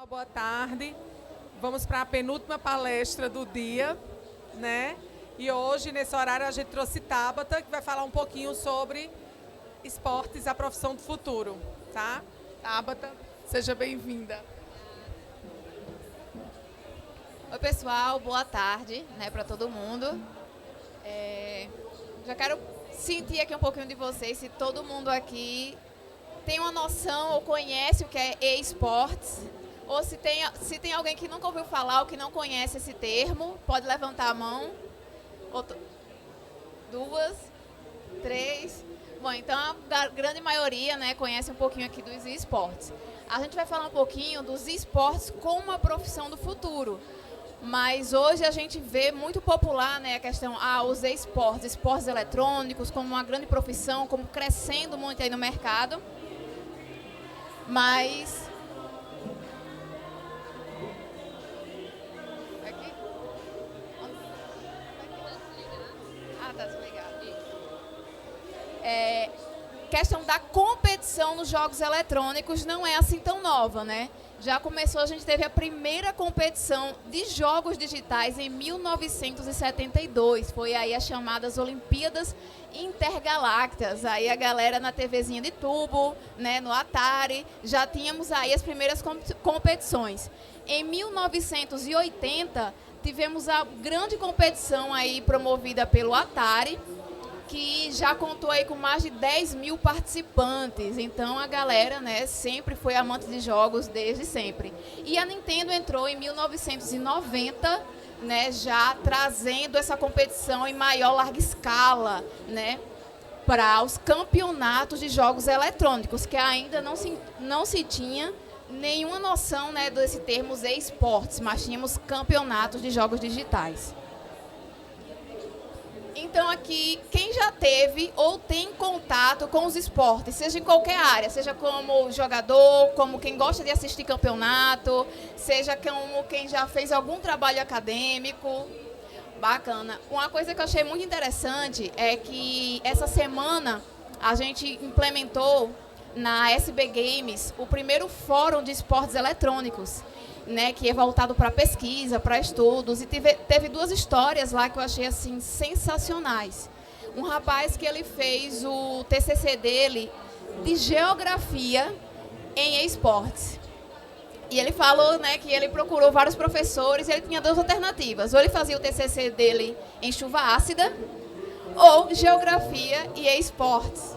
pessoal, boa tarde. Vamos para a penúltima palestra do dia, né? E hoje, nesse horário, a gente trouxe Tabata, que vai falar um pouquinho sobre esportes, a profissão do futuro, tá? Tabata, seja bem-vinda. Oi, pessoal, boa tarde, né, para todo mundo. Já quero sentir aqui um pouquinho de vocês, se todo mundo aqui tem uma noção ou conhece o que é e-sports, ou se tem alguém que nunca ouviu falar ou que não conhece esse termo, pode levantar a mão. Duas, três. Bom, então a grande maioria, né, conhece um pouquinho aqui dos e-sports. A gente vai falar um pouquinho dos e-sports como uma profissão do futuro. Mas hoje a gente vê muito popular, né, a questão, os e-sports, esportes eletrônicos, como uma grande profissão, como crescendo muito aí no mercado. Mas... Aqui? Tá desligado. Questão da competição nos jogos eletrônicos não é assim tão nova, né? Já começou, a gente teve a primeira competição de jogos digitais em 1972. Foi aí as chamadas Olimpíadas Intergalácticas. Aí a galera na TVzinha de tubo, né, no Atari, já tínhamos aí as primeiras competições. Em 1980, tivemos a grande competição aí promovida pelo Atari, que já contou aí com mais de 10 mil participantes. Então a galera, né, sempre foi amante de jogos desde sempre. E a Nintendo entrou em 1990, né, já trazendo essa competição em maior larga escala, né, para os campeonatos de jogos eletrônicos, que ainda não se tinha nenhuma noção, né, desse termo e-sports, mas tínhamos campeonatos de jogos digitais. Então aqui, quem já teve ou tem contato com os esportes, seja em qualquer área, seja como jogador, como quem gosta de assistir campeonato, seja como quem já fez algum trabalho acadêmico, bacana. Uma coisa que eu achei muito interessante é que essa semana a gente implementou na SB Games o primeiro fórum de esportes eletrônicos, né, que é voltado para pesquisa, para estudos, e teve duas histórias lá que eu achei assim sensacionais. Um rapaz que ele fez o TCC dele de geografia em esportes. E ele falou, né, que ele procurou vários professores e ele tinha duas alternativas. Ou ele fazia o TCC dele em chuva ácida, ou geografia e esportes.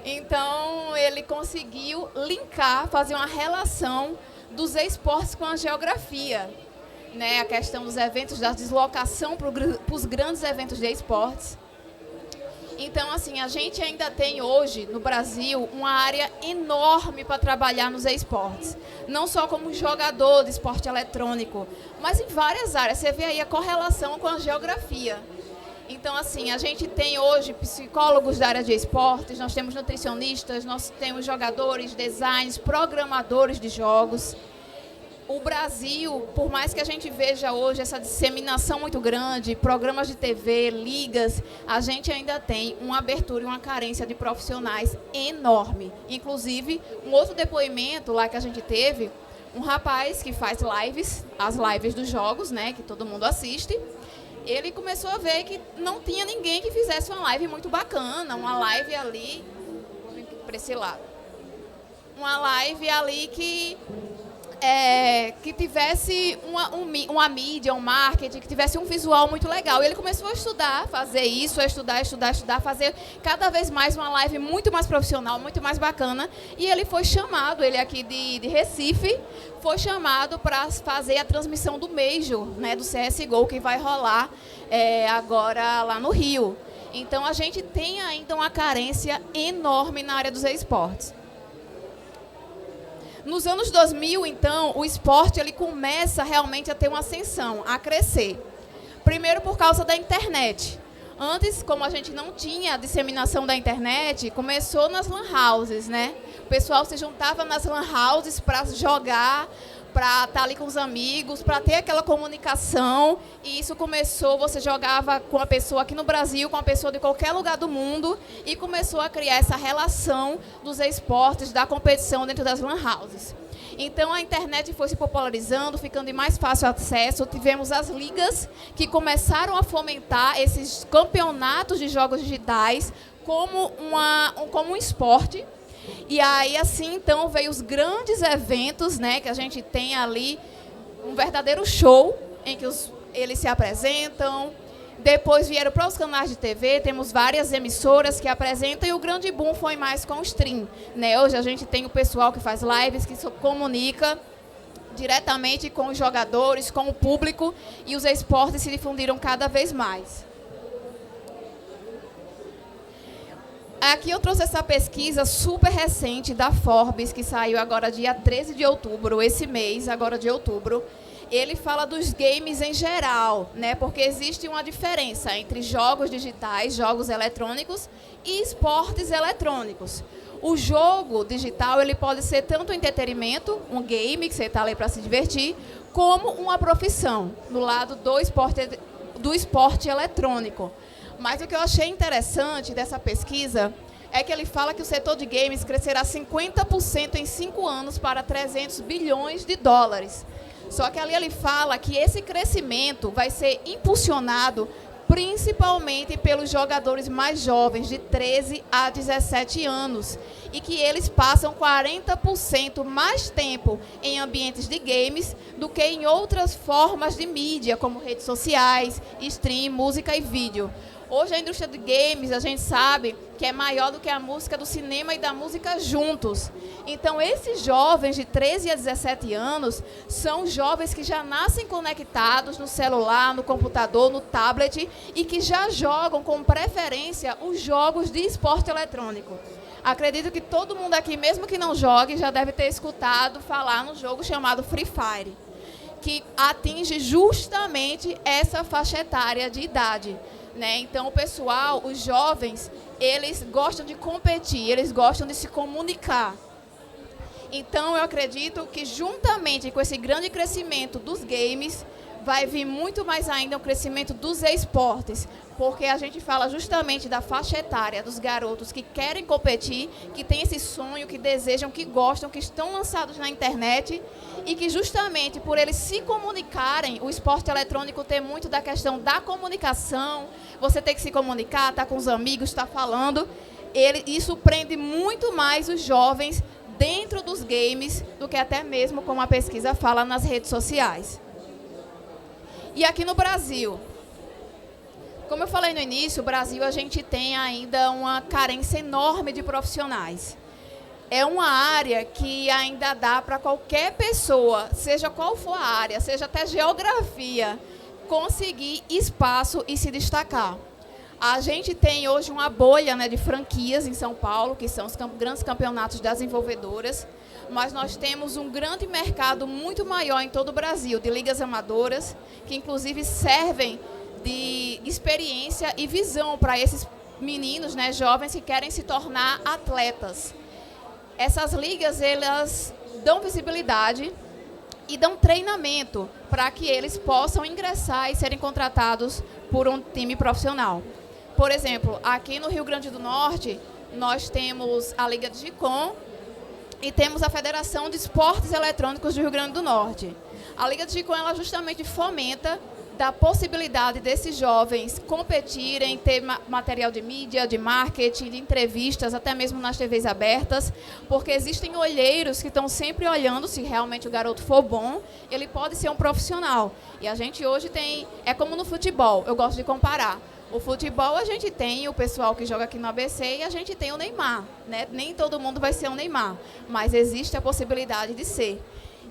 Então, ele conseguiu linkar, fazer uma relação dos esportes com a geografia, né? A questão dos eventos, da deslocação para os grandes eventos de esportes. Então, assim, a gente ainda tem hoje, no Brasil, uma área enorme para trabalhar nos esportes. Não só como jogador de esporte eletrônico, mas em várias áreas. Você vê aí a correlação com a geografia. Então, assim, a gente tem hoje psicólogos da área de esportes, nós temos nutricionistas, nós temos jogadores, designers, programadores de jogos. O Brasil, por mais que a gente veja hoje essa disseminação muito grande, programas de TV, ligas, a gente ainda tem uma abertura e uma carência de profissionais enorme. Inclusive, um outro depoimento lá que a gente teve, um rapaz que faz lives, as lives dos jogos, né, que todo mundo assiste. Ele começou a ver que não tinha ninguém que fizesse uma live muito bacana, uma live ali, vou vir para esse lado, uma live ali que tivesse uma mídia, um marketing, que tivesse um visual muito legal. E ele começou a estudar, fazer isso, a estudar, fazer cada vez mais uma live muito mais profissional, muito mais bacana. E ele foi chamado, ele aqui de Recife, foi chamado para fazer a transmissão do Major, né, do CSGO, que vai rolar agora lá no Rio. Então, a gente tem ainda uma carência enorme na área dos esportes. Nos anos 2000, então, o esporte ele começa realmente a ter uma ascensão, a crescer. Primeiro por causa da internet. Antes, como a gente não tinha a disseminação da internet, começou nas lan houses, né? O pessoal se juntava nas lan houses para jogar, para estar ali com os amigos, para ter aquela comunicação. E isso começou, você jogava com a pessoa aqui no Brasil, com a pessoa de qualquer lugar do mundo, e começou a criar essa relação dos esportes, da competição dentro das lan houses. Então, a internet foi se popularizando, ficando de mais fácil acesso. Tivemos as ligas que começaram a fomentar esses campeonatos de jogos digitais como um esporte. E aí, assim, então, veio os grandes eventos, né, que a gente tem ali, um verdadeiro show em que eles se apresentam. Depois vieram para os canais de TV, temos várias emissoras que apresentam, e o grande boom foi mais com o stream, né? Hoje a gente tem o pessoal que faz lives, que se comunica diretamente com os jogadores, com o público, e os esportes se difundiram cada vez mais. Aqui eu trouxe essa pesquisa super recente da Forbes, que saiu agora dia 13 de outubro, esse mês, agora de outubro. Ele fala dos games em geral, né? Porque existe uma diferença entre jogos digitais, jogos eletrônicos e esportes eletrônicos. O jogo digital, ele pode ser tanto um entretenimento, um game, que você está ali para se divertir, como uma profissão, no lado do esporte eletrônico. Mas o que eu achei interessante dessa pesquisa é que ele fala que o setor de games crescerá 50% em 5 anos para 300 bilhões de dólares. Só que ali ele fala que esse crescimento vai ser impulsionado principalmente pelos jogadores mais jovens, de 13 a 17 anos, e que eles passam 40% mais tempo em ambientes de games do que em outras formas de mídia, como redes sociais, stream, música e vídeo. Hoje a indústria de games, a gente sabe que é maior do que a música do cinema e da música juntos. Então, esses jovens de 13 a 17 anos são jovens que já nascem conectados no celular, no computador, no tablet, e que já jogam com preferência os jogos de esporte eletrônico. Acredito que todo mundo aqui, mesmo que não jogue, já deve ter escutado falar no jogo chamado Free Fire, que atinge justamente essa faixa etária de idade. Né? Então, o pessoal, os jovens, eles gostam de competir, eles gostam de se comunicar. Então, eu acredito que, juntamente com esse grande crescimento dos games, vai vir muito mais ainda o crescimento dos esportes, porque a gente fala justamente da faixa etária dos garotos que querem competir, que têm esse sonho, que desejam, que gostam, que estão lançados na internet, e que justamente por eles se comunicarem, o esporte eletrônico tem muito da questão da comunicação, você tem que se comunicar, tá com os amigos, está falando, isso prende muito mais os jovens dentro dos games do que até mesmo, como a pesquisa fala, nas redes sociais. E aqui no Brasil, como eu falei no início, o Brasil a gente tem ainda uma carência enorme de profissionais. É uma área que ainda dá para qualquer pessoa, seja qual for a área, seja até geografia, conseguir espaço e se destacar. A gente tem hoje uma bolha, né, de franquias em São Paulo, que são os grandes campeonatos das desenvolvedoras, mas nós temos um grande mercado muito maior em todo o Brasil, de ligas amadoras, que inclusive servem de experiência e visão para esses meninos, né, jovens que querem se tornar atletas. Essas ligas, elas dão visibilidade e dão treinamento para que eles possam ingressar e serem contratados por um time profissional. Por exemplo, aqui no Rio Grande do Norte, nós temos a Liga de Gicom e temos a Federação de Esportes Eletrônicos do Rio Grande do Norte. A Liga de Gicom, ela justamente fomenta da possibilidade desses jovens competirem, ter material de mídia, de marketing, de entrevistas, até mesmo nas TVs abertas, porque existem olheiros que estão sempre olhando se realmente o garoto for bom, ele pode ser um profissional. E a gente hoje tem, é como no futebol, eu gosto de comparar. O futebol a gente tem o pessoal que joga aqui no ABC e a gente tem o Neymar, né? Nem todo mundo vai ser o Neymar, mas existe a possibilidade de ser.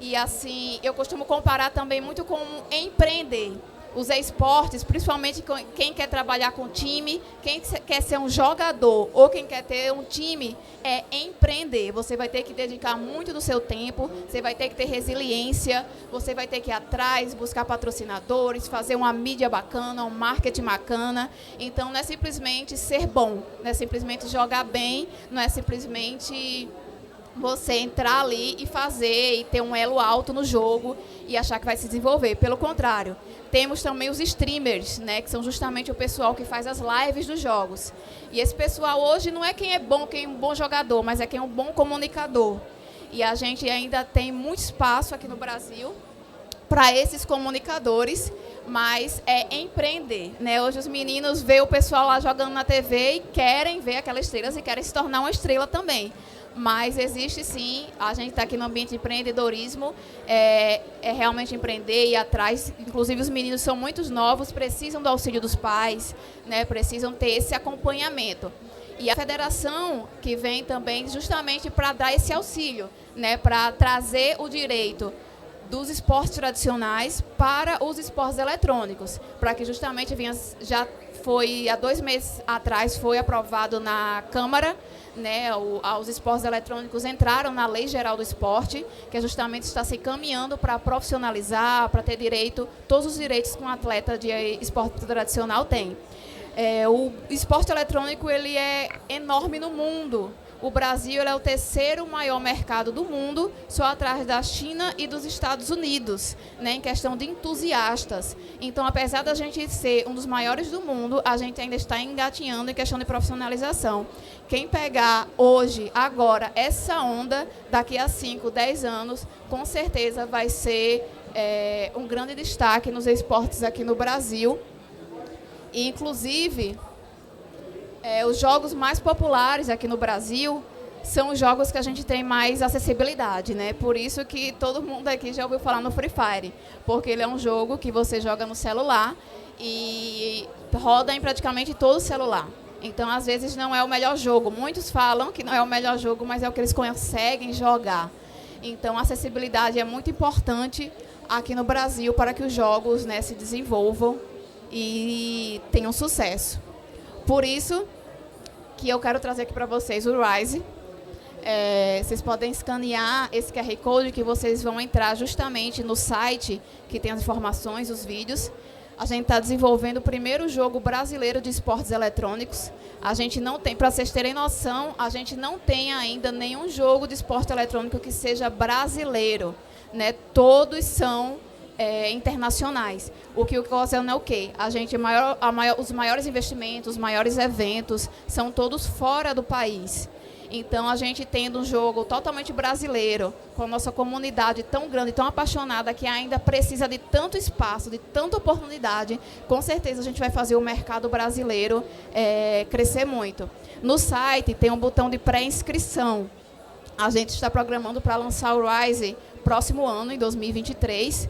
E assim, eu costumo comparar também muito com empreender. Os esportes, principalmente quem quer trabalhar com time, quem quer ser um jogador ou quem quer ter um time, é empreender. Você vai ter que dedicar muito do seu tempo, você vai ter que ter resiliência, você vai ter que ir atrás, buscar patrocinadores, fazer uma mídia bacana, um marketing bacana. Então, não é simplesmente ser bom, não é simplesmente jogar bem, não é simplesmente você entrar ali e fazer e ter um elo alto no jogo e achar que vai se desenvolver. Pelo contrário, temos também os streamers, né, que são justamente o pessoal que faz as lives dos jogos. E esse pessoal hoje não é quem é um bom jogador, mas é quem é um bom comunicador. E a gente ainda tem muito espaço aqui no Brasil para esses comunicadores, mas é empreender, né? Hoje os meninos veem o pessoal lá jogando na TV e querem ver aquelas estrelas e querem se tornar uma estrela também. Mas existe sim, a gente está aqui no ambiente de empreendedorismo, é realmente empreender e ir atrás. Inclusive os meninos são muito novos, precisam do auxílio dos pais, né? Precisam ter esse acompanhamento. E a federação que vem também justamente para dar esse auxílio, né? Para trazer o direito dos esportes tradicionais para os esportes eletrônicos, para que justamente já foi há 2 meses atrás foi aprovado na Câmara, né, os esportes eletrônicos entraram na Lei Geral do Esporte, que justamente está se caminhando para profissionalizar, para ter direito, todos os direitos que um atleta de esporte tradicional tem. O esporte eletrônico ele é enorme no mundo. O Brasil ele é o 3º maior mercado do mundo, só atrás da China e dos Estados Unidos, né, em questão de entusiastas. Então, apesar da gente ser um dos maiores do mundo, a gente ainda está engatinhando em questão de profissionalização. Quem pegar hoje, agora, essa onda, daqui a 5, 10 anos, com certeza vai ser um grande destaque nos esportes aqui no Brasil. E, inclusive, os jogos mais populares aqui no Brasil são os jogos que a gente tem mais acessibilidade, né? Por isso que todo mundo aqui já ouviu falar no Free Fire, porque ele é um jogo que você joga no celular e roda em praticamente todo o celular. Então, às vezes, não é o melhor jogo. Muitos falam que não é o melhor jogo, mas é o que eles conseguem jogar. Então, a acessibilidade é muito importante aqui no Brasil para que os jogos, né, se desenvolvam e tenham sucesso. Por isso que eu quero trazer aqui para vocês o Rise. Vocês podem escanear esse QR Code que vocês vão entrar justamente no site que tem as informações, os vídeos. A gente está desenvolvendo o primeiro jogo brasileiro de esportes eletrônicos. A gente não tem, para vocês terem noção, a gente não tem ainda nenhum jogo de esporte eletrônico que seja brasileiro, né? Todos são internacionais. O que ocasiona é o quê? A gente, os maiores investimentos, os maiores eventos são todos fora do país. Então, a gente tendo um jogo totalmente brasileiro, com a nossa comunidade tão grande, tão apaixonada, que ainda precisa de tanto espaço, de tanta oportunidade, com certeza a gente vai fazer o mercado brasileiro crescer muito. No site tem um botão de pré-inscrição. A gente está programando para lançar o Rise próximo ano, em 2023.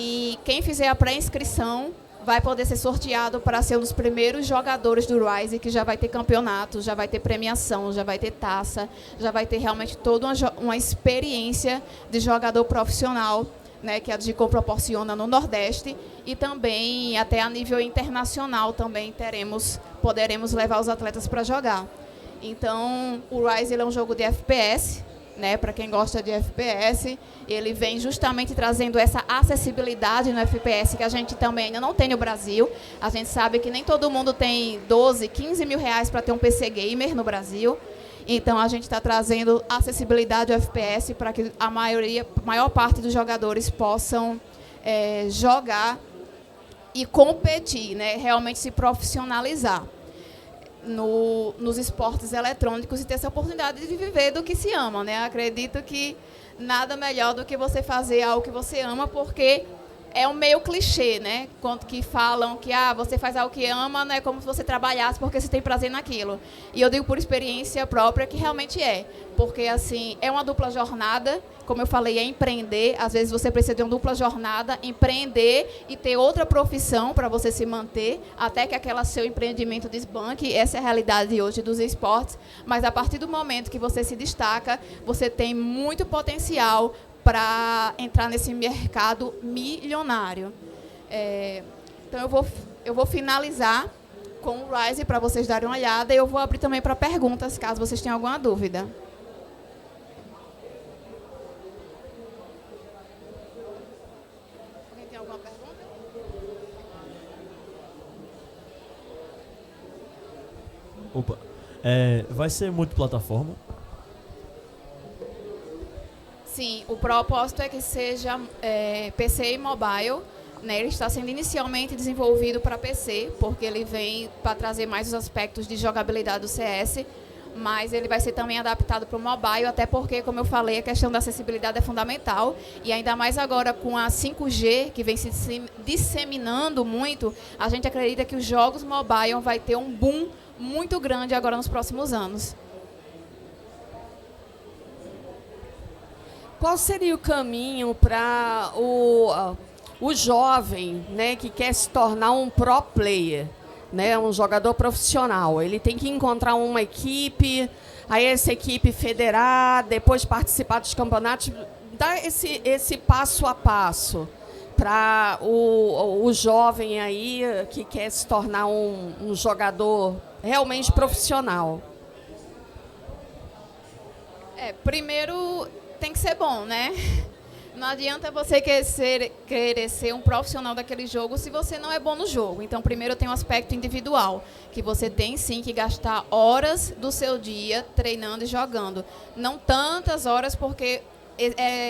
E quem fizer a pré-inscrição vai poder ser sorteado para ser um dos primeiros jogadores do Rise, que já vai ter campeonato, já vai ter premiação, já vai ter taça, já vai ter realmente toda uma experiência de jogador profissional, né, que a DICOM proporciona no Nordeste, e também até a nível internacional também poderemos levar os atletas para jogar. Então, o Rise ele é um jogo de FPS, né, para quem gosta de FPS, ele vem justamente trazendo essa acessibilidade no FPS que a gente também ainda não tem no Brasil. A gente sabe que nem todo mundo tem 12, 15 mil reais para ter um PC gamer no Brasil. Então, a gente está trazendo acessibilidade ao FPS para que a maior parte dos jogadores possam jogar e competir, né, realmente se profissionalizar nos esportes eletrônicos e ter essa oportunidade de viver do que se ama, né? Acredito que nada melhor do que você fazer algo que você ama, porque é um meio clichê, né? Quando que falam que você faz algo que ama, não é como se você trabalhasse porque você tem prazer naquilo. E eu digo por experiência própria que realmente é. Porque, assim, é uma dupla jornada. Como eu falei, é empreender. Às vezes você precisa de uma dupla jornada, empreender e ter outra profissão para você se manter, até que aquele seu empreendimento desbanque. Essa é a realidade hoje dos esportes. Mas, a partir do momento que você se destaca, você tem muito potencial para entrar nesse mercado milionário. Então, eu vou finalizar com o Rise para vocês darem uma olhada, e eu vou abrir também para perguntas, caso vocês tenham alguma dúvida. Alguém tem alguma pergunta? Opa. Vai ser multiplataforma? Sim, o propósito é que seja PC e mobile, né? Ele está sendo inicialmente desenvolvido para PC, porque ele vem para trazer mais os aspectos de jogabilidade do CS, mas ele vai ser também adaptado para o mobile, até porque, como eu falei, a questão da acessibilidade é fundamental, e ainda mais agora com a 5G, que vem se disseminando muito, a gente acredita que os jogos mobile vai ter um boom muito grande agora nos próximos anos. Qual seria o caminho para o jovem, né, que quer se tornar um pro player, né, um jogador profissional? Ele tem que encontrar uma equipe, aí essa equipe federar, depois participar dos campeonatos, dar esse passo a passo para o jovem aí que quer se tornar um jogador realmente profissional. Primeiro tem que ser bom, né? Não adianta você querer ser um profissional daquele jogo se você não é bom no jogo. Então, primeiro tem um aspecto individual, que você tem sim que gastar horas do seu dia treinando e jogando. Não tantas horas, porque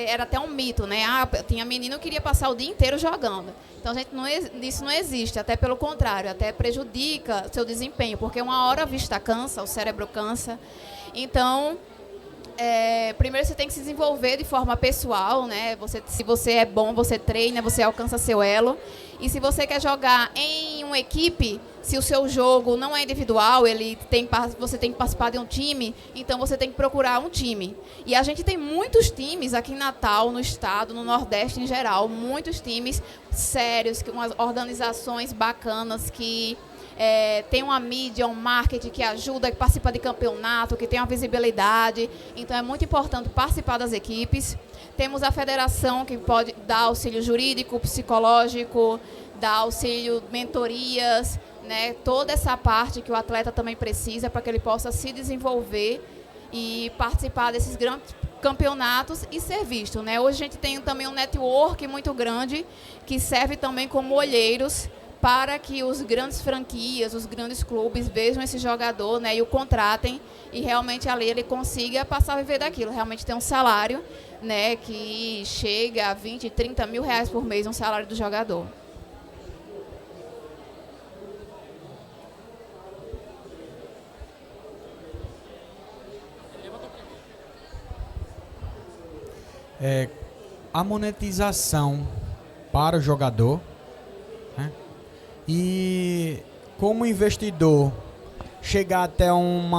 era até um mito, né? Tinha menino que queria passar o dia inteiro jogando. Então, gente, isso não existe, até pelo contrário, até prejudica seu desempenho, porque uma hora a vista cansa, o cérebro cansa. Então, primeiro você tem que se desenvolver de forma pessoal, né? Se você é bom, você treina, você alcança seu elo. E se você quer jogar em uma equipe, se o seu jogo não é individual, você tem que participar de um time, então você tem que procurar um time. E a gente tem muitos times aqui em Natal, no estado, no Nordeste em geral, muitos times sérios, umas organizações bacanas que tem uma mídia, um marketing que ajuda, que participa de campeonato, que tem uma visibilidade. Então, é muito importante participar das equipes. Temos a federação, que pode dar auxílio jurídico, psicológico, dar auxílio, mentorias, né? Toda essa parte que o atleta também precisa para que ele possa se desenvolver e participar desses grandes campeonatos e ser visto, né? Hoje a gente tem também um network muito grande que serve também como olheiros para que os grandes franquias, os grandes clubes vejam esse jogador, né, e o contratem, e realmente ali ele consiga passar a viver daquilo, realmente ter um salário, né, que chega a 20, 30 mil reais por mês, um salário do jogador. A monetização para o jogador, né? E como investidor chegar até um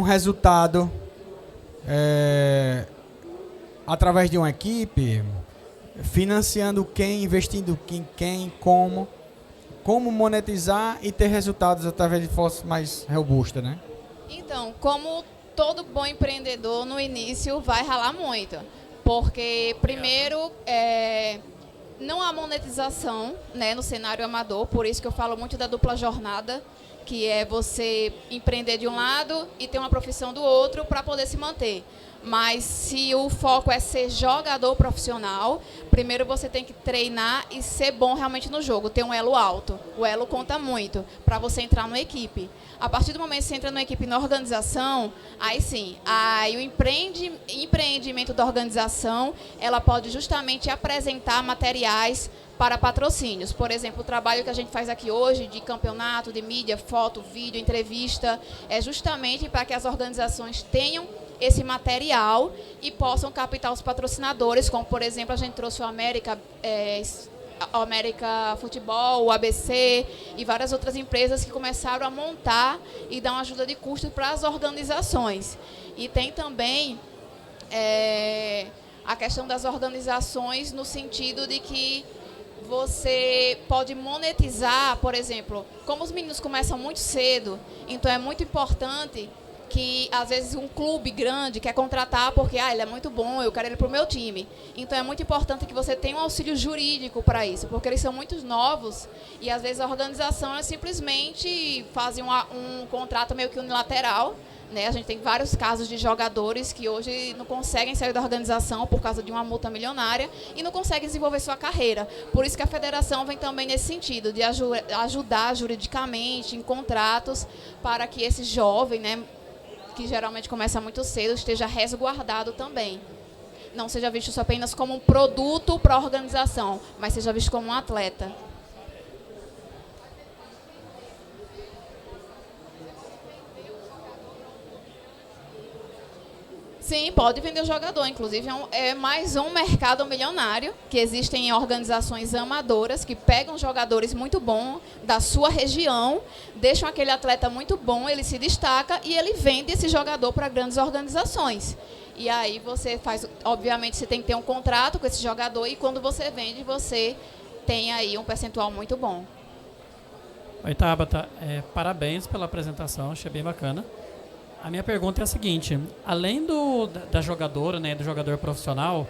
resultado através de uma equipe, financiando quem, investindo em quem, como monetizar e ter resultados através de forças mais robustas, né? Então, como todo bom empreendedor, no início vai ralar muito, porque primeiro não há monetização, né, no cenário amador, por isso que eu falo muito da dupla jornada, que é você empreender de um lado e ter uma profissão do outro para poder se manter. Mas se o foco é ser jogador profissional, primeiro você tem que treinar e ser bom realmente no jogo, ter um elo alto. O elo conta muito para você entrar numa equipe. A partir do momento que você entra numa equipe na organização, aí sim, aí o empreendimento da organização, ela pode justamente apresentar materiais para patrocínios. Por exemplo, o trabalho que a gente faz aqui hoje de campeonato, de mídia, foto, vídeo, entrevista, é justamente para que as organizações tenham esse material e possam captar os patrocinadores, como, por exemplo, a gente trouxe o América Futebol, o ABC e várias outras empresas que começaram a montar e dar uma ajuda de custo para as organizações. E tem também a questão das organizações no sentido de que você pode monetizar, por exemplo, como os meninos começam muito cedo, então é muito importante que, às vezes, um clube grande quer contratar porque ele é muito bom, eu quero ele para o meu time. Então, é muito importante que você tenha um auxílio jurídico para isso, porque eles são muito novos e, às vezes, a organização simplesmente fazem um contrato meio que unilateral, né? A gente tem vários casos de jogadores que hoje não conseguem sair da organização por causa de uma multa milionária e não conseguem desenvolver sua carreira. Por isso que a federação vem também nesse sentido, de ajudar juridicamente em contratos para que esse jovem, né, que geralmente começa muito cedo, esteja resguardado também. Não seja visto só apenas como um produto para a organização, mas seja visto como um atleta. Sim, pode vender o jogador. Inclusive, é mais um mercado milionário, que existem organizações amadoras que pegam jogadores muito bons da sua região, deixam aquele atleta muito bom, ele se destaca e ele vende esse jogador para grandes organizações. E aí você faz, obviamente, você tem que ter um contrato com esse jogador e quando você vende, você tem aí um percentual muito bom. Oi, Tabata. Parabéns pela apresentação, achei bem bacana. A minha pergunta é a seguinte, além da jogadora, né, do jogador profissional,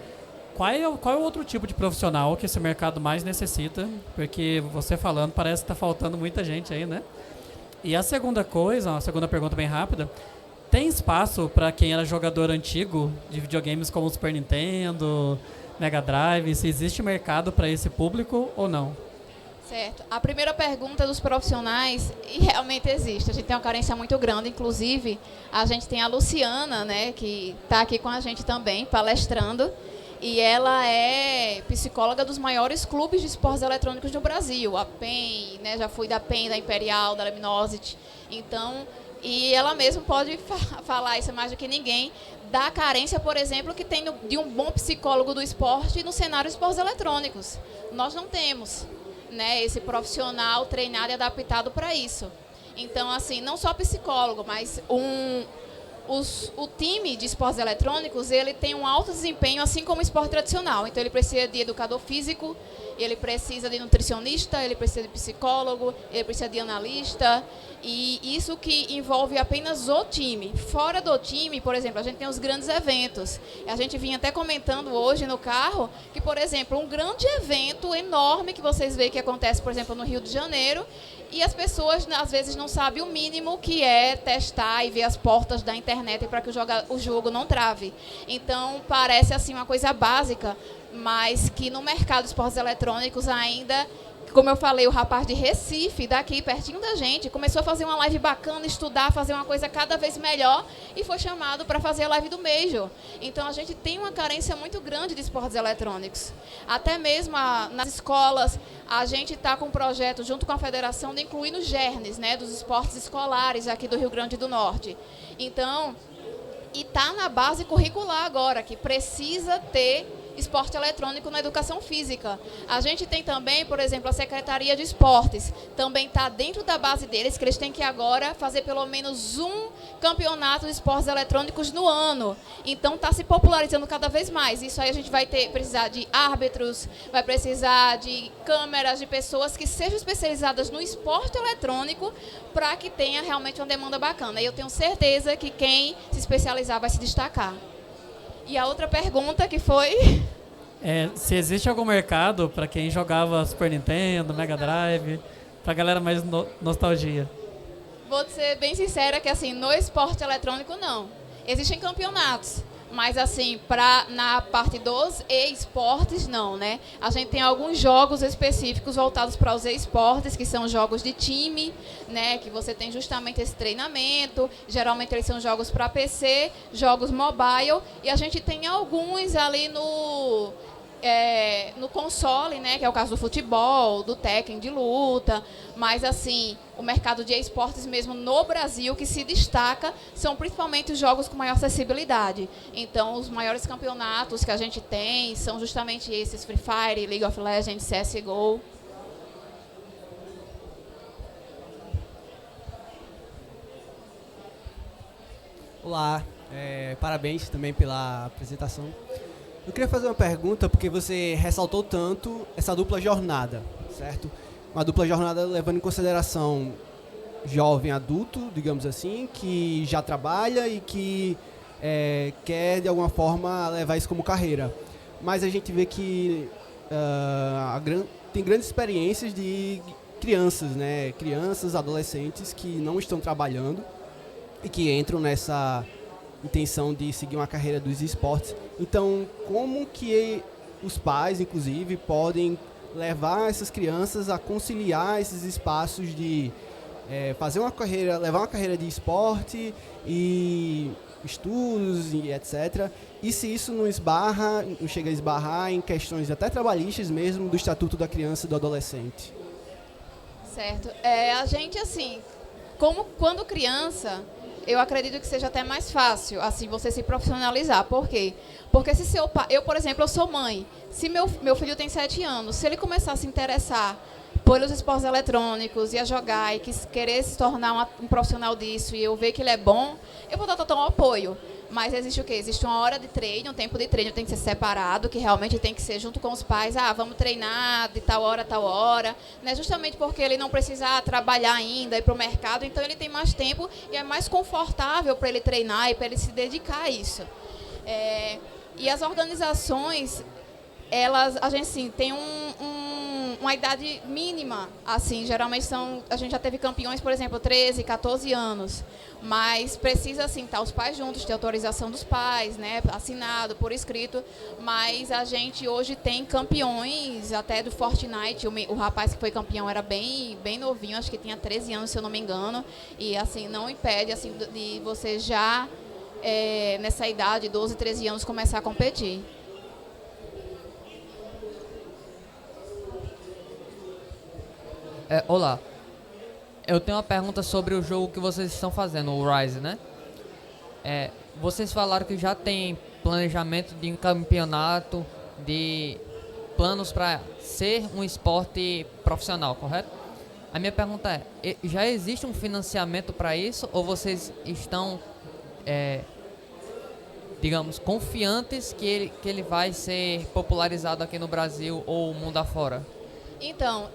qual é o outro tipo de profissional que esse mercado mais necessita? Porque você falando, parece que está faltando muita gente aí, né? E a segunda pergunta bem rápida, tem espaço para quem era jogador antigo de videogames como Super Nintendo, Mega Drive, se existe mercado para esse público ou não? Certo. A primeira pergunta dos profissionais, e realmente existe. A gente tem uma carência muito grande, inclusive a gente tem a Luciana, né, que está aqui com a gente também, palestrando, e ela é psicóloga dos maiores clubes de esportes eletrônicos do Brasil, a PEN, né, já fui da PEN, da Imperial, da Luminosity, então, e ela mesma pode falar isso mais do que ninguém, da carência, por exemplo, que tem de um bom psicólogo do esporte no cenário de esportes eletrônicos. Nós não temos, né, esse profissional treinado e adaptado para isso. Então, assim, não só psicólogo, mas o time de esportes eletrônicos, ele tem um alto desempenho, assim como o esporte tradicional. Então, ele precisa de educador físico, ele precisa de nutricionista, ele precisa de psicólogo, ele precisa de analista, e isso que envolve apenas o time. Fora do time, por exemplo, a gente tem os grandes eventos. A gente vinha até comentando hoje no carro que, por exemplo, um grande evento enorme que vocês veem que acontece, por exemplo, no Rio de Janeiro, e as pessoas, às vezes, não sabem o mínimo que é testar e ver as portas da internet para que o jogo não trave. Então, parece assim uma coisa básica, mas que no mercado de esportes eletrônicos ainda, como eu falei, o rapaz de Recife, daqui pertinho da gente, começou a fazer uma live bacana, estudar, fazer uma coisa cada vez melhor e foi chamado para fazer a live do Major. Então, a gente tem uma carência muito grande de esportes eletrônicos. Até mesmo nas escolas, a gente está com um projeto, junto com a federação, de incluir nos GERNES, né, dos esportes escolares aqui do Rio Grande do Norte. Então, e está na base curricular agora, que precisa ter esporte eletrônico na educação física. A gente tem também, por exemplo, a Secretaria de Esportes, também está dentro da base deles, que eles têm que agora fazer pelo menos um campeonato de esportes eletrônicos no ano. Então está se popularizando cada vez mais. Isso aí a gente vai precisar de árbitros, vai precisar de câmeras, de pessoas que sejam especializadas no esporte eletrônico para que tenha realmente uma demanda bacana. E eu tenho certeza que quem se especializar vai se destacar. E a outra pergunta que foi... se existe algum mercado para quem jogava Super Nintendo, Mega Drive, para a galera mais nostalgia? Vou ser bem sincera que assim, no esporte eletrônico não. Existem campeonatos, mas assim, na parte dos e-esportes não, né? A gente tem alguns jogos específicos voltados para os e-esportes, que são jogos de time, né? Que você tem justamente esse treinamento. Geralmente eles são jogos para PC, jogos mobile, e a gente tem alguns ali no console, né, que é o caso do futebol, do Tekken, de luta, mas assim, o mercado de esportes mesmo no Brasil que se destaca são principalmente os jogos com maior acessibilidade. Então, os maiores campeonatos que a gente tem são justamente esses, Free Fire, League of Legends, CSGO. Olá, parabéns também pela apresentação. Eu queria fazer uma pergunta, porque você ressaltou tanto essa dupla jornada, certo? Uma dupla jornada levando em consideração jovem adulto, digamos assim, que já trabalha e que quer, de alguma forma, levar isso como carreira. Mas a gente vê que tem grandes experiências de crianças, né? Crianças, adolescentes que não estão trabalhando e que entram nessa intenção de seguir uma carreira dos esportes. Então, como que os pais, inclusive, podem levar essas crianças a conciliar esses espaços de levar uma carreira de esporte e estudos e etc. E se isso não chega a esbarrar em questões até trabalhistas mesmo do Estatuto da Criança e do Adolescente? Certo. A gente, assim, quando criança, eu acredito que seja até mais fácil, assim, você se profissionalizar. Por quê? Porque se seu pai... Eu, por exemplo, eu sou mãe. Se meu filho tem 7 anos, se ele começar a se interessar pelos esportes eletrônicos e a jogar e querer se tornar um profissional disso e eu ver que ele é bom, eu vou dar total apoio. Mas existe o quê? Existe uma hora de treino, um tempo de treino tem que ser separado, que realmente tem que ser junto com os pais. Vamos treinar de tal hora a tal hora. Né? Justamente porque ele não precisa trabalhar ainda, ir para o mercado, então ele tem mais tempo e é mais confortável para ele treinar e para ele se dedicar a isso. E as organizações, a gente sim, tem uma idade mínima, assim, geralmente a gente já teve campeões, por exemplo, 13, 14 anos, mas precisa, assim, estar os pais juntos, ter autorização dos pais, né, assinado, por escrito, mas a gente hoje tem campeões, até do Fortnite, o rapaz que foi campeão era bem novinho, acho que tinha 13 anos, se eu não me engano, e, assim, não impede, assim, de você já, nessa idade, 12, 13 anos, começar a competir. Olá, eu tenho uma pergunta sobre o jogo que vocês estão fazendo, o Rise, né? Vocês falaram que já tem planejamento de um campeonato, de planos para ser um esporte profissional, correto? A minha pergunta já existe um financiamento para isso ou vocês estão, digamos, confiantes que ele vai ser popularizado aqui no Brasil ou mundo afora? Então,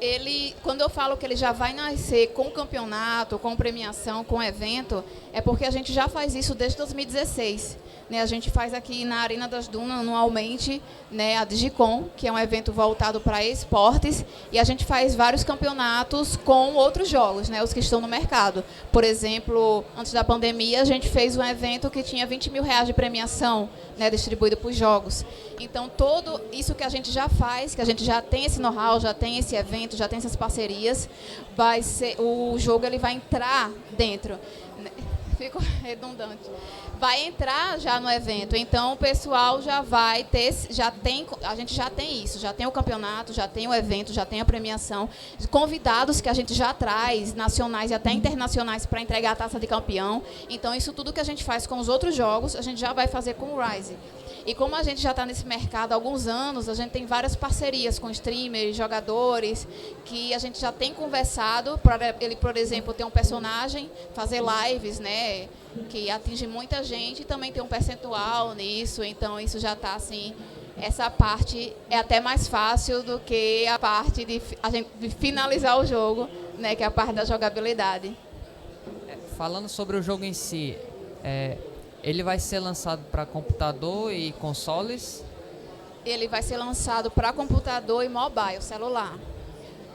quando eu falo que ele já vai nascer com campeonato, com premiação, com evento, é porque a gente já faz isso desde 2016. Né? A gente faz aqui na Arena das Dunas, anualmente, né, a Digicom, que é um evento voltado para esportes, e a gente faz vários campeonatos com outros jogos, né, os que estão no mercado. Por exemplo, antes da pandemia, a gente fez um evento que tinha R$20 mil de premiação, né, distribuído por jogos. Então, tudo isso que a gente já faz, que a gente já tem esse know-how, já tem esse evento, já tem essas parcerias, o jogo ele vai entrar dentro. Ficou redundante. Vai entrar já no evento, então o pessoal já vai ter, a gente já tem isso, já tem o campeonato, já tem o evento, já tem a premiação, convidados que a gente já traz, nacionais e até internacionais, para entregar a taça de campeão. Então isso tudo que a gente faz com os outros jogos, a gente já vai fazer com o Rise. E como a gente já está nesse mercado há alguns anos, a gente tem várias parcerias com streamers, jogadores, que a gente já tem conversado para ele, por exemplo, ter um personagem, fazer lives, né, que atinge muita gente e também tem um percentual nisso. Então, isso já está, assim, essa parte é até mais fácil do que a parte de finalizar o jogo, né, que é a parte da jogabilidade. Falando sobre o jogo em si, ele vai ser lançado para computador e consoles? Ele vai ser lançado para computador e mobile, celular.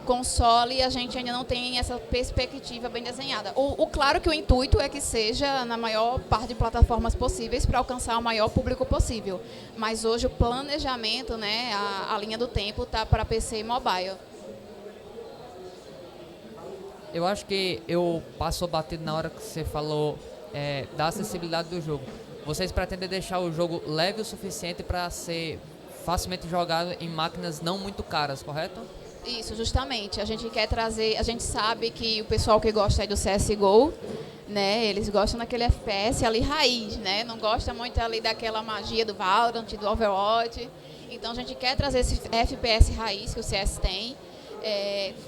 Console, a gente ainda não tem essa perspectiva bem desenhada. Claro que o intuito é que seja na maior parte de plataformas possíveis para alcançar o maior público possível. Mas hoje o planejamento, né, a linha do tempo está para PC e mobile. Eu acho que passou batido na hora que você falou da acessibilidade do jogo. Vocês pretendem deixar o jogo leve o suficiente para ser facilmente jogado em máquinas não muito caras, correto? Isso, justamente. A gente quer trazer... A gente sabe que o pessoal que gosta do CSGO, né, eles gostam daquele FPS ali raiz, né? Não gosta muito ali daquela magia do Valorant, do Overwatch. Então a gente quer trazer esse FPS raiz que o CS tem,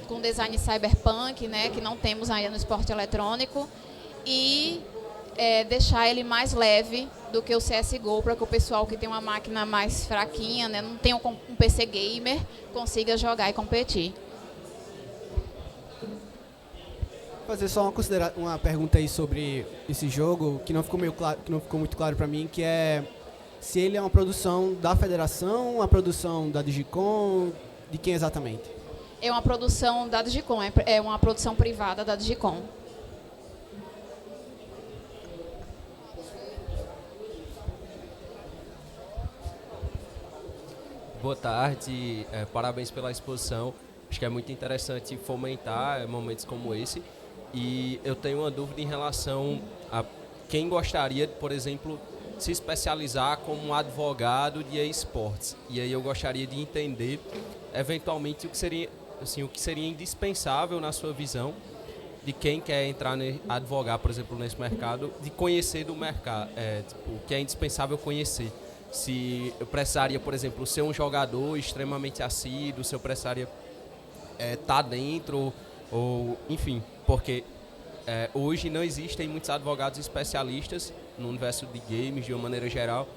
com design cyberpunk, né, que não temos ainda no esporte eletrônico, e deixar ele mais leve do que o CSGO, para que o pessoal que tem uma máquina mais fraquinha, né, não tem um PC gamer, consiga jogar e competir. Vou fazer só uma pergunta aí sobre esse jogo que não ficou muito claro para mim, que é se ele é uma produção da federação, uma produção da Digicom, de quem exatamente? É uma produção da Digicom, é uma produção privada da Digicom. Boa tarde, parabéns pela exposição. Acho que é muito interessante fomentar momentos como esse. E eu tenho uma dúvida em relação a quem gostaria, por exemplo, se especializar como um advogado de esportes. E aí eu gostaria de entender, eventualmente, o que seria indispensável na sua visão de quem quer entrar, advogar, por exemplo, nesse mercado, de conhecer do mercado, tipo, que é indispensável conhecer. Se eu precisaria, por exemplo, ser um jogador extremamente assíduo, se eu precisaria estar dentro, ou enfim, porque hoje não existem muitos advogados especialistas no universo de games de uma maneira geral,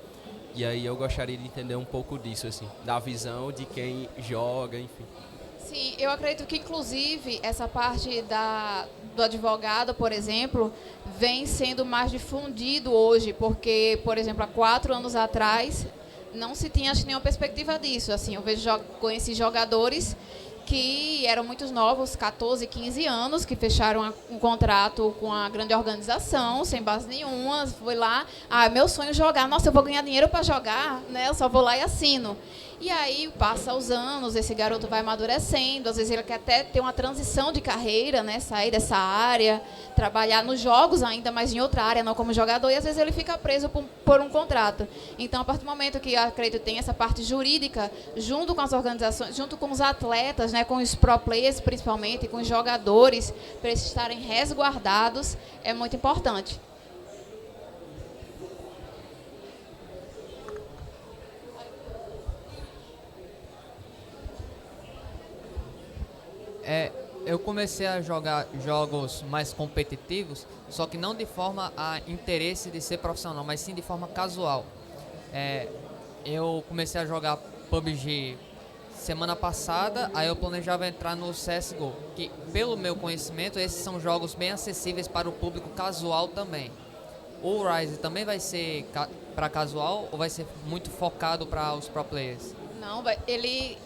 e aí eu gostaria de entender um pouco disso, assim, da visão de quem joga, enfim. Sim, eu acredito que, inclusive, essa parte do advogado, por exemplo, vem sendo mais difundido hoje, porque, por exemplo, há 4 anos atrás, não se tinha acho, nenhuma perspectiva disso. Assim, eu conheci jogadores que eram muito novos, 14, 15 anos, que fecharam um contrato com a grande organização, sem base nenhuma, foi lá, meu sonho é jogar, nossa, eu vou ganhar dinheiro para jogar, né? Eu só vou lá e assino. E aí, passa os anos, esse garoto vai amadurecendo, às vezes ele quer até ter uma transição de carreira, né? Sair dessa área, trabalhar nos jogos ainda, mas em outra área, não como jogador, e às vezes ele fica preso por um contrato. Então, a partir do momento que, acredito, tem essa parte jurídica, junto com as organizações, junto com os atletas, né? Com os pro players principalmente, com os jogadores, para eles estarem resguardados, é muito importante. Eu comecei a jogar jogos mais competitivos, só que não de forma a interesse de ser profissional, mas sim de forma casual. Eu comecei a jogar PUBG semana passada, aí eu planejava entrar no CSGO, que pelo meu conhecimento, esses são jogos bem acessíveis para o público casual também. O Rise também vai ser para casual ou vai ser muito focado para os pro players? Não, ele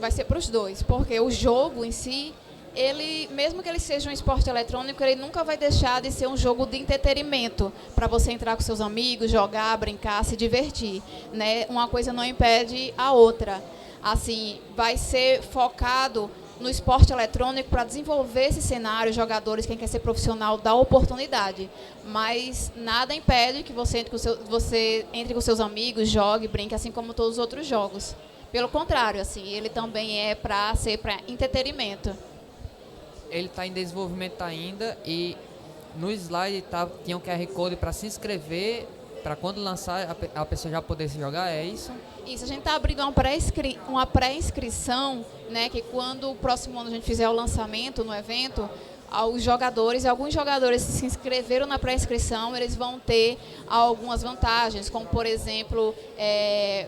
vai ser para os dois, porque o jogo em si, ele, mesmo que ele seja um esporte eletrônico, ele nunca vai deixar de ser um jogo de entretenimento, para você entrar com seus amigos, jogar, brincar, se divertir, né? Uma coisa não impede a outra. Assim, vai ser focado no esporte eletrônico para desenvolver esse cenário, jogadores, quem quer ser profissional, dá oportunidade. Mas nada impede que você entre com seus amigos, jogue, brinque, assim como todos os outros jogos. Pelo contrário, assim, ele também é para ser para entretenimento. Ele está em desenvolvimento ainda e no slide tinha um QR Code para se inscrever, para quando lançar a pessoa já poder se jogar, é isso? Isso, a gente está abrindo uma pré-inscrição, né, que quando o próximo ano a gente fizer o lançamento no evento, alguns jogadores se inscreveram na pré-inscrição, eles vão ter algumas vantagens, como, por exemplo,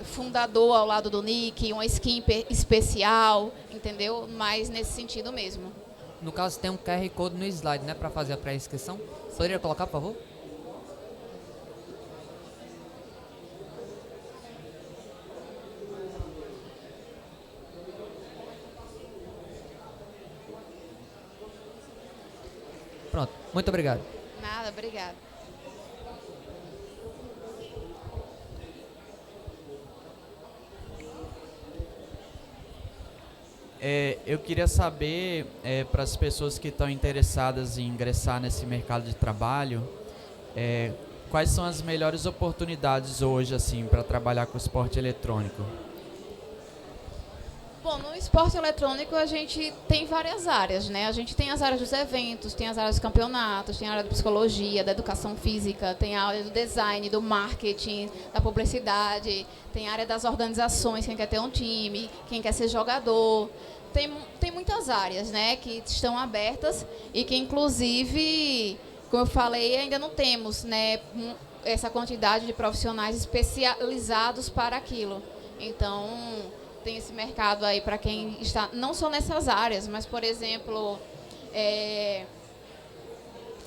fundador ao lado do nick, uma skin especial, entendeu? Mas nesse sentido mesmo. No caso, tem um QR Code no slide, né, para fazer a pré-inscrição. Poderia colocar, por favor? Pronto, muito obrigado. Nada, obrigada. Eu queria saber, para as pessoas que estão interessadas em ingressar nesse mercado de trabalho, quais são as melhores oportunidades hoje assim, para trabalhar com esporte eletrônico? Bom, no esporte eletrônico a gente tem várias áreas, né? A gente tem as áreas dos eventos, tem as áreas dos campeonatos, tem a área da psicologia, da educação física, tem a área do design, do marketing, da publicidade, tem a área das organizações, quem quer ter um time, quem quer ser jogador. Tem muitas áreas, né, que estão abertas e que, inclusive, como eu falei, ainda não temos, né, essa quantidade de profissionais especializados para aquilo. Então, tem esse mercado aí para quem está, não só nessas áreas, mas, por exemplo,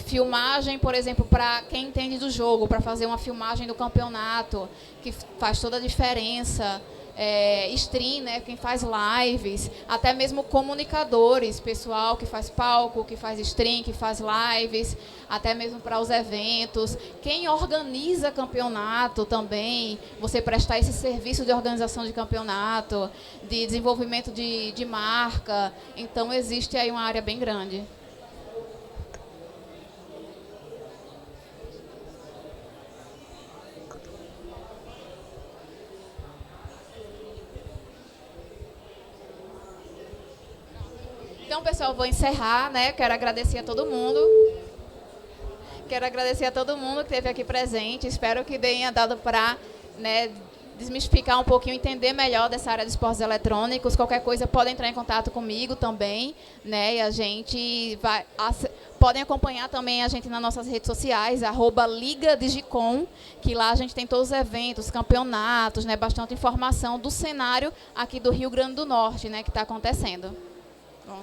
filmagem, por exemplo, para quem entende do jogo, para fazer uma filmagem do campeonato, que faz toda a diferença. Stream, né, quem faz lives, até mesmo comunicadores, pessoal que faz palco, que faz stream, que faz lives, até mesmo para os eventos. Quem organiza campeonato também, você prestar esse serviço de organização de campeonato, de desenvolvimento de marca. Então, existe aí uma área bem grande. Então, pessoal, vou encerrar, né? Quero agradecer a todo mundo. Quero agradecer a todo mundo que esteve aqui presente. Espero que tenha dado para, né, desmistificar um pouquinho, entender melhor dessa área de esportes eletrônicos. Qualquer coisa, podem entrar em contato comigo também, né? E a gente vai... Podem acompanhar também a gente nas nossas redes sociais, @LigaDigicom, que lá a gente tem todos os eventos, campeonatos, né? Bastante informação do cenário aqui do Rio Grande do Norte, né? Que está acontecendo. Bom.